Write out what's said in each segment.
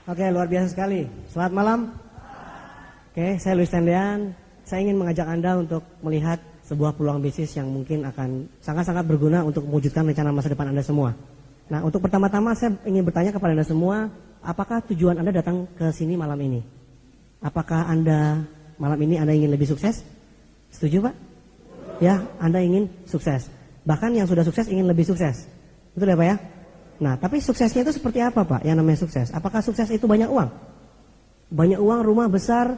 Oke, luar biasa sekali. Selamat malam. Oke, saya Luis Tendean. Saya ingin mengajak Anda untuk melihat sebuah peluang bisnis yang mungkin akan sangat-sangat berguna untuk mewujudkan rencana masa depan Anda semua. Nah, untuk pertama-tama saya ingin bertanya kepada Anda semua, apakah tujuan Anda datang ke sini malam ini? Apakah Anda malam ini Anda ingin lebih sukses? Setuju, Pak? Ya, Anda ingin sukses. Bahkan yang sudah sukses ingin lebih sukses. Betul ya, Pak ya? Nah, tapi suksesnya itu seperti apa, Pak? Yang namanya sukses. Apakah sukses itu banyak uang? Banyak uang, rumah besar,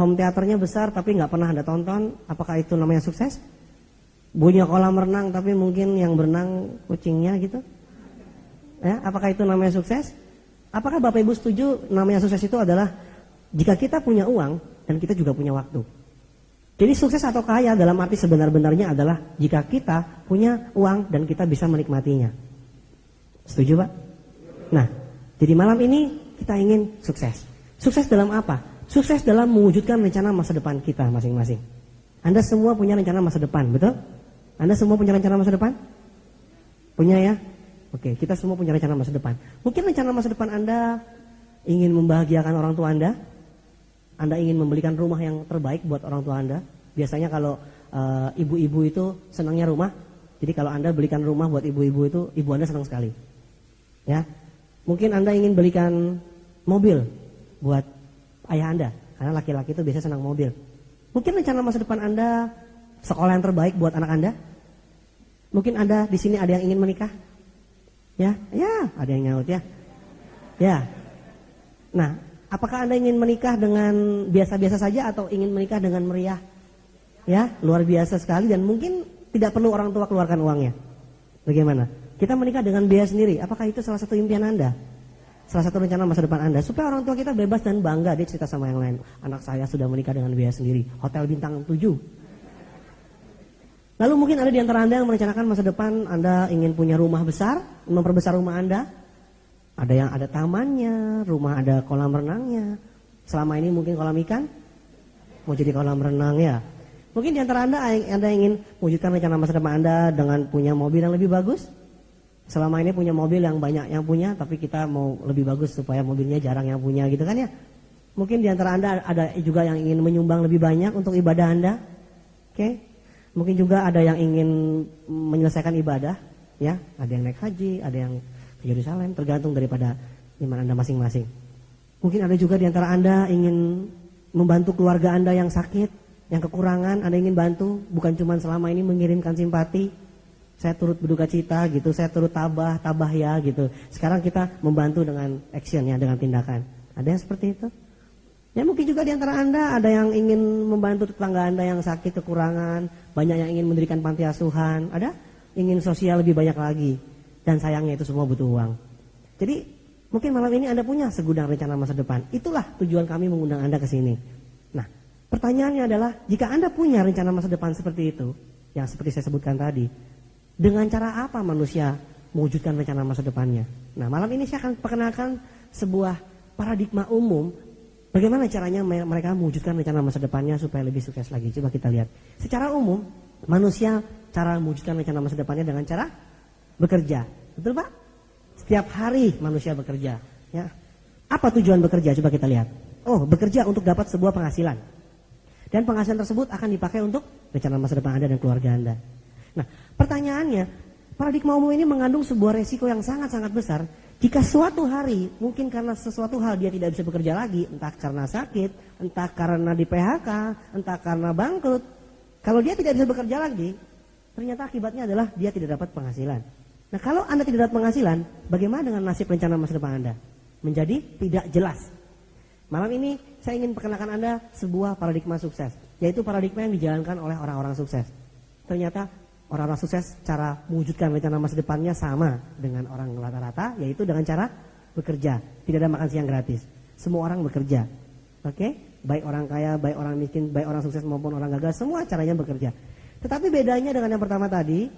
home theaternya besar, tapi nggak pernah Anda tonton. Apakah itu namanya sukses? Punya kolam renang, tapi mungkin yang berenang kucingnya gitu. Ya, apakah itu namanya sukses? Apakah Bapak Ibu setuju namanya sukses itu adalah jika kita punya uang dan kita juga punya waktu? Jadi sukses atau kaya dalam arti sebenar-benarnya adalah jika kita punya uang dan kita bisa menikmatinya. Setuju, Pak? Nah, jadi malam ini kita ingin sukses. Sukses dalam apa? Sukses dalam mewujudkan rencana masa depan kita masing-masing. Anda semua punya rencana masa depan, betul? Anda semua punya rencana masa depan? Punya ya? Oke, kita semua punya rencana masa depan. Mungkin rencana masa depan Anda ingin membahagiakan orang tua Anda. Anda ingin membelikan rumah yang terbaik buat orang tua Anda. Biasanya kalau ibu-ibu itu senangnya rumah. Jadi kalau Anda belikan rumah buat ibu-ibu itu, ibu Anda senang sekali. Ya, mungkin Anda ingin belikan mobil buat ayah Anda, karena laki-laki itu biasa senang mobil. Mungkin rencana masa depan Anda sekolah yang terbaik buat anak Anda. Mungkin Anda di sini ada yang ingin menikah. Ya, ada yang nyaut ya. Ya. Nah, apakah Anda ingin menikah dengan biasa-biasa saja atau ingin menikah dengan meriah? Ya, luar biasa sekali dan mungkin tidak perlu orang tua keluarkan uangnya. Bagaimana? Kita menikah dengan biaya sendiri. Apakah itu salah satu impian Anda? Salah satu rencana masa depan Anda supaya orang tua kita bebas dan bangga. Dia cerita sama yang lain, anak saya sudah menikah dengan biaya sendiri, hotel bintang 7. Lalu mungkin ada di antara Anda yang merencanakan masa depan Anda ingin punya rumah besar, memperbesar rumah Anda. Ada yang ada tamannya, rumah ada kolam renangnya. Selama ini mungkin kolam ikan, mau jadi kolam renang ya. Mungkin di antara Anda ingin mewujudkan rencana masa depan Anda dengan punya mobil yang lebih bagus. Selama ini punya mobil yang banyak yang punya, tapi kita mau lebih bagus supaya mobilnya jarang yang punya gitu kan ya. Mungkin di antara Anda ada juga yang ingin menyumbang lebih banyak untuk ibadah Anda. Oke. Mungkin juga ada yang ingin menyelesaikan ibadah, ya. Ada yang naik haji, ada yang ke Yerusalem, tergantung daripada iman Anda masing-masing. Mungkin ada juga di antara Anda ingin membantu keluarga Anda yang sakit, yang kekurangan, Anda ingin bantu, bukan cuma selama ini mengirimkan simpati. Saya turut berduka cita gitu, saya turut tabah ya gitu. Sekarang kita membantu dengan action ya, dengan tindakan. Ada yang seperti itu? Ya mungkin juga di antara Anda ada yang ingin membantu tetangga Anda yang sakit, kekurangan. Banyak yang ingin mendirikan panti asuhan. Ada? Ingin sosial lebih banyak lagi. Dan sayangnya itu semua butuh uang. Jadi mungkin malam ini Anda punya segudang rencana masa depan. Itulah tujuan kami mengundang Anda ke sini. Nah, pertanyaannya adalah jika Anda punya rencana masa depan seperti itu, yang seperti saya sebutkan tadi, dengan cara apa manusia mewujudkan rencana masa depannya? Nah, malam ini saya akan perkenalkan sebuah paradigma umum bagaimana caranya mereka mewujudkan rencana masa depannya supaya lebih sukses lagi. Coba kita lihat. Secara umum, manusia cara mewujudkan rencana masa depannya dengan cara bekerja. Betul, Pak? Setiap hari manusia bekerja, ya. Apa tujuan bekerja? Coba kita lihat. Oh, bekerja untuk dapat sebuah penghasilan. Dan penghasilan tersebut akan dipakai untuk rencana masa depan Anda dan keluarga Anda. Nah, pertanyaannya, paradigma umum ini mengandung sebuah resiko yang sangat-sangat besar. Jika suatu hari, mungkin karena sesuatu hal dia tidak bisa bekerja lagi, entah karena sakit, entah karena di PHK, entah karena bangkrut. Kalau dia tidak bisa bekerja lagi, ternyata akibatnya adalah dia tidak dapat penghasilan. Nah, kalau Anda tidak dapat penghasilan, bagaimana dengan nasib rencana masa depan Anda? Menjadi tidak jelas. Malam ini saya ingin perkenalkan Anda sebuah paradigma sukses, yaitu paradigma yang dijalankan oleh orang-orang sukses. Ternyata orang-orang sukses cara mewujudkan rencana masa depannya sama dengan orang rata-rata, yaitu dengan cara bekerja. Tidak ada makan siang gratis. Semua orang bekerja. Oke? Baik orang kaya, baik orang miskin, baik orang sukses maupun orang gagal, semua caranya bekerja. Tetapi bedanya dengan yang pertama tadi,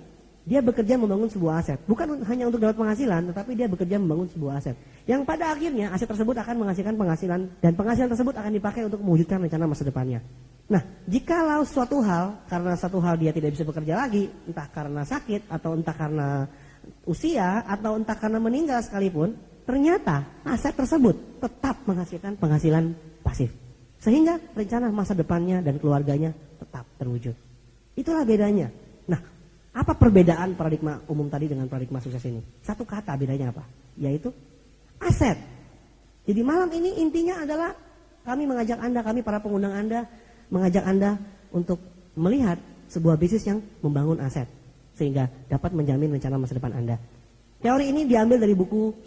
dia bekerja membangun sebuah aset. Bukan hanya untuk dapat penghasilan, tetapi dia bekerja membangun sebuah aset. Yang pada akhirnya aset tersebut akan menghasilkan penghasilan, dan penghasilan tersebut akan dipakai untuk mewujudkan rencana masa depannya. Nah, jikalau suatu hal, karena satu hal dia tidak bisa bekerja lagi, entah karena sakit, atau entah karena usia, atau entah karena meninggal sekalipun, ternyata aset tersebut tetap menghasilkan penghasilan pasif. Sehingga rencana masa depannya dan keluarganya tetap terwujud. Itulah bedanya. Nah, apa perbedaan paradigma umum tadi dengan paradigma sukses ini? Satu kata bedanya apa? Yaitu aset. Jadi malam ini intinya adalah kami mengajak Anda, kami para pengundang Anda, mengajak Anda untuk melihat sebuah bisnis yang membangun aset. Sehingga dapat menjamin rencana masa depan Anda. Teori ini diambil dari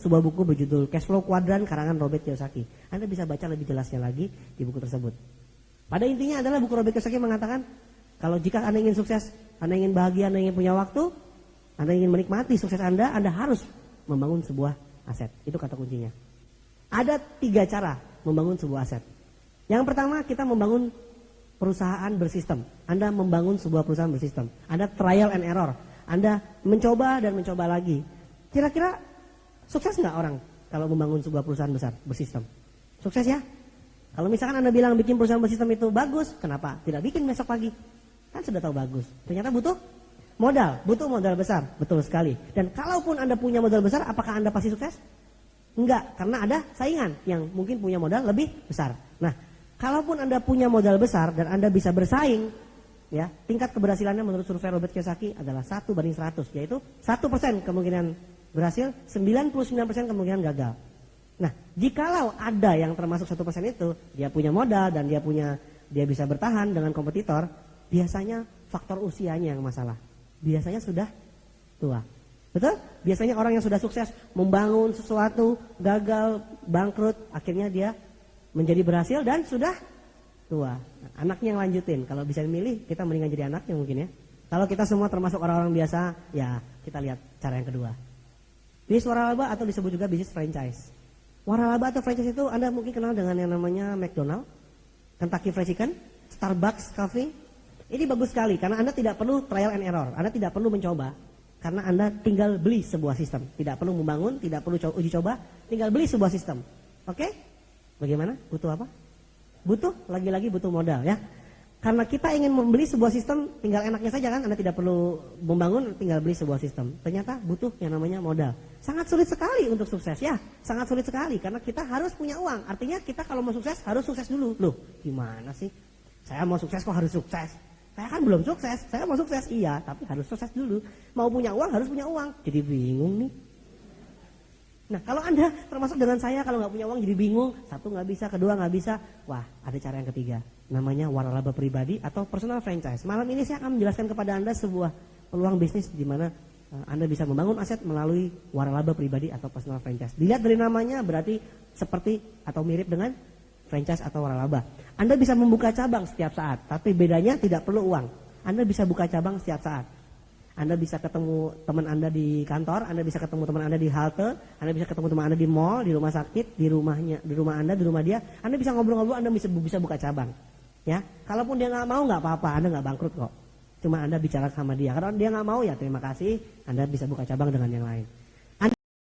sebuah buku berjudul Cash Flow Quadrant karangan Robert Kiyosaki. Anda bisa baca lebih jelasnya lagi di buku tersebut. Pada intinya adalah buku Robert Kiyosaki mengatakan, kalau jika Anda ingin sukses, Anda ingin bahagia, Anda ingin punya waktu, Anda ingin menikmati sukses Anda harus membangun sebuah aset. Itu kata kuncinya. Ada 3 cara membangun sebuah aset. Yang pertama, kita membangun perusahaan bersistem. Anda membangun sebuah perusahaan bersistem. Anda trial and error. Anda mencoba dan mencoba lagi. Kira-kira sukses nggak orang kalau membangun sebuah perusahaan besar bersistem? Sukses ya? Kalau misalkan Anda bilang bikin perusahaan bersistem itu bagus, kenapa tidak bikin besok pagi? Kan sudah tahu bagus. Ternyata butuh modal besar, betul sekali. Dan kalaupun Anda punya modal besar, apakah Anda pasti sukses? Enggak, karena ada saingan yang mungkin punya modal lebih besar. Nah, kalaupun Anda punya modal besar dan Anda bisa bersaing, ya, tingkat keberhasilannya menurut survei Robert Kiyosaki adalah 1/100, yaitu 1% kemungkinan berhasil, 99% kemungkinan gagal. Nah, jikalau ada yang termasuk 1% itu, dia punya modal dan dia bisa bertahan dengan kompetitor, biasanya faktor usianya yang masalah. Biasanya sudah tua. Betul? Biasanya orang yang sudah sukses membangun sesuatu, gagal, bangkrut, akhirnya dia menjadi berhasil dan sudah tua. Nah, anaknya yang lanjutin. Kalau bisa memilih, kita mendingan jadi anaknya mungkin ya. Kalau kita semua termasuk orang-orang biasa, ya kita lihat cara yang kedua. Bisnis waralaba atau disebut juga bisnis franchise. Waralaba atau franchise itu Anda mungkin kenal dengan yang namanya McDonald, Kentucky Fried Chicken, Starbucks Coffee. Ini bagus sekali karena Anda tidak perlu trial and error. Anda tidak perlu mencoba. Karena Anda tinggal beli sebuah sistem. Tidak perlu membangun, tidak perlu uji coba, tinggal beli sebuah sistem. Oke? Bagaimana? Butuh apa? Butuh, lagi-lagi butuh modal ya. Karena kita ingin membeli sebuah sistem, tinggal enaknya saja kan, Anda tidak perlu membangun, tinggal beli sebuah sistem. Ternyata butuh yang namanya modal. Sangat sulit sekali untuk sukses ya, sangat sulit sekali karena kita harus punya uang. Artinya kita kalau mau sukses harus sukses dulu. Loh, gimana sih? Saya mau sukses kok harus sukses? Saya kan belum sukses, saya mau sukses iya, tapi harus sukses dulu. Mau punya uang harus punya uang. Jadi bingung nih. Nah, kalau Anda termasuk dengan saya, kalau nggak punya uang jadi bingung, satu nggak bisa, kedua nggak bisa, wah ada cara yang ketiga, namanya waralaba pribadi atau personal franchise. Malam ini saya akan menjelaskan kepada Anda sebuah peluang bisnis di mana Anda bisa membangun aset melalui waralaba pribadi atau personal franchise. Dilihat dari namanya berarti seperti atau mirip dengan franchise atau waralaba. Anda bisa membuka cabang setiap saat, tapi bedanya tidak perlu uang. Anda bisa buka cabang setiap saat. Anda bisa ketemu teman Anda di kantor, Anda bisa ketemu teman Anda di halte, Anda bisa ketemu teman Anda di mall, di rumah sakit, di rumah Anda, di rumah dia. Anda bisa ngobrol-ngobrol, Anda bisa buka cabang. Ya, kalaupun dia nggak mau nggak apa-apa, Anda nggak bangkrut kok. Cuma Anda bicara sama dia. Kalau dia nggak mau ya terima kasih, Anda bisa buka cabang dengan yang lain.